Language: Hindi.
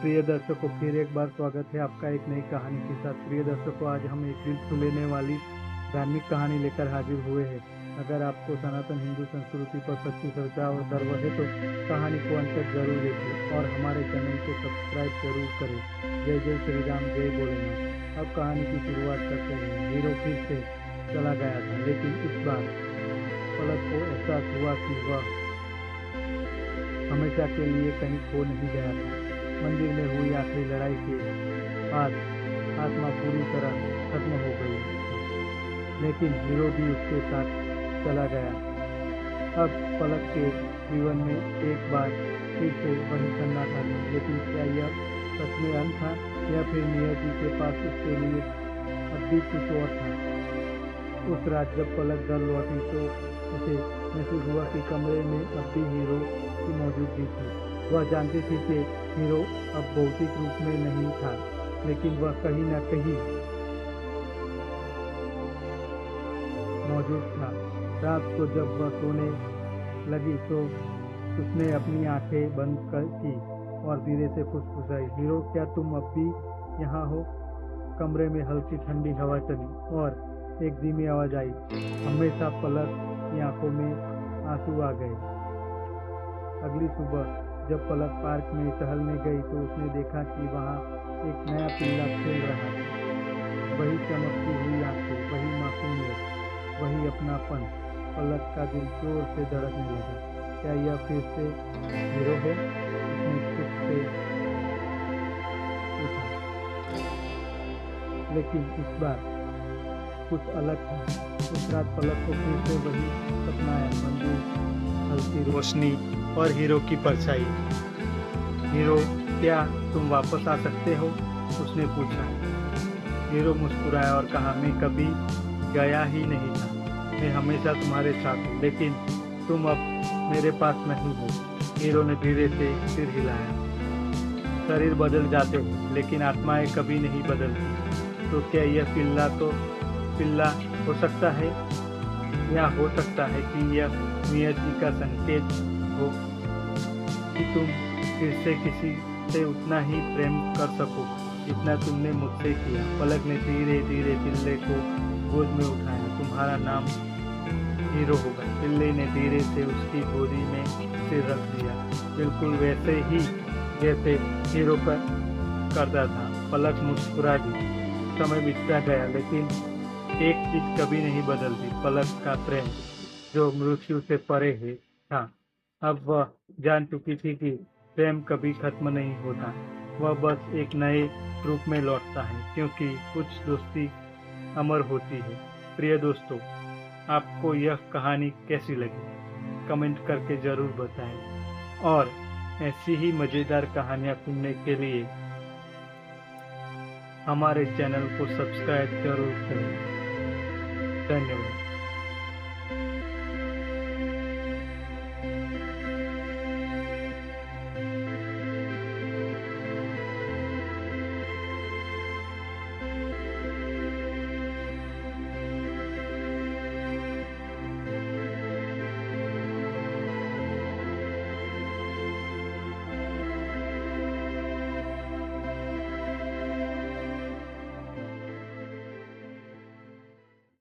प्रिय दर्शकों, फिर एक बार स्वागत है आपका एक नई कहानी के साथ। प्रिय दर्शकों, आज हम एक दिल छू लेने वाली धार्मिक कहानी लेकर हाजिर हुए हैं। अगर आपको सनातन हिंदू संस्कृति पर सच्ची श्रद्धा और गर्व है तो कहानी को अंत तक जरूर देखिए और हमारे चैनल को सब्सक्राइब जरूर करें। जय जय श्री राम, जय भोलेनाथ। अब कहानी की शुरुआत करते हैं। हीरो फिर से चला गया था, लेकिन इस बार पलक को एहसास हुआ कि वह हमेशा के लिए कहीं खो नहीं गया था। मंदिर में हुई आखिरी लड़ाई के बाद आत्मा पूरी तरह खत्म हो गई, लेकिन हीरो भी उसके साथ चला गया। अब पलक के जीवन में एक बार फिर से वही सन्नाटा था, लेकिन क्या यह सच में अंत था या फिर नियति के पास उसके लिए अब भी कुछ और था? उस रात जब पलक घर लौटी तो उसे महसूस हुआ कि कमरे में अब भी हीरो की मौजूदगी थी। वह जानती थी कि हीरो अब भौतिक रूप में नहीं था, लेकिन वह कहीं न कहीं मौजूद था। रात को जब वह सोने लगी तो उसने अपनी आंखें बंद की और धीरे से फुसफुसाई, हीरो, क्या तुम अब भी यहाँ हो? कमरे में हल्की ठंडी हवा चली और एक धीमी आवाज आई। हमेशा पलक की आंखों में आंसू आ गए। अगली सुबह जब पलक पार्क में टहलने गई तो उसने देखा कि वहाँ एक नया पिल्ला खेल रहा था। वही चमकती हुई आंखें, वही मासूमियत, वही अपनापन। पलक का दिल जोर से धड़कने लगा। क्या यह फिर से हीरो है? उसने खुद से पूछा। लेकिन इस बार कुछ अलग था। उस रात पलक को फिर से वही सपना आया। मंदिर, हल्की रोशनी और हीरो की परछाई। हीरो, क्या तुम वापस आ सकते हो? उसने पूछा। हीरो मुस्कुराया और कहा, मैं कभी गया ही नहीं था। मैं हमेशा तुम्हारे साथ हूँ, लेकिन तुम अब मेरे पास नहीं हो। हीरो ने धीरे से सिर हिलाया। शरीर बदल जाते हैं, लेकिन आत्माएं कभी नहीं बदलती। तो क्या यह पिल्ला हो सकता है, या हो सकता है कि यह नियति का संकेत हो कि तुम फिर से किसी से उतना ही प्रेम कर सको जितना तुमने मुझसे किया। पलक ने धीरे धीरे पिल्ले को गोद में उठाया। तुम्हारा नाम हीरो होगा। पिल्ले ने धीरे से उसकी गोदी में सिर रख दिया, बिल्कुल वैसे ही जैसे हीरो करता था। पलक मुस्कुरा दी। समय बीतता गया, लेकिन एक चीज कभी नहीं बदलती, पलक का प्रेम, जो मृत्यु से परे है था। अब वह जान चुकी थी कि प्रेम कभी खत्म नहीं होता, वह बस एक नए रूप में लौटता है, क्योंकि कुछ दोस्ती अमर होती है। प्रिय दोस्तों, आपको यह कहानी कैसी लगी? कमेंट करके जरूर बताएं और ऐसी ही मजेदार कहानियाँ सुनने के लिए हमारे चैनल को सब्सक्राइब जरूर करें। धन्यवाद।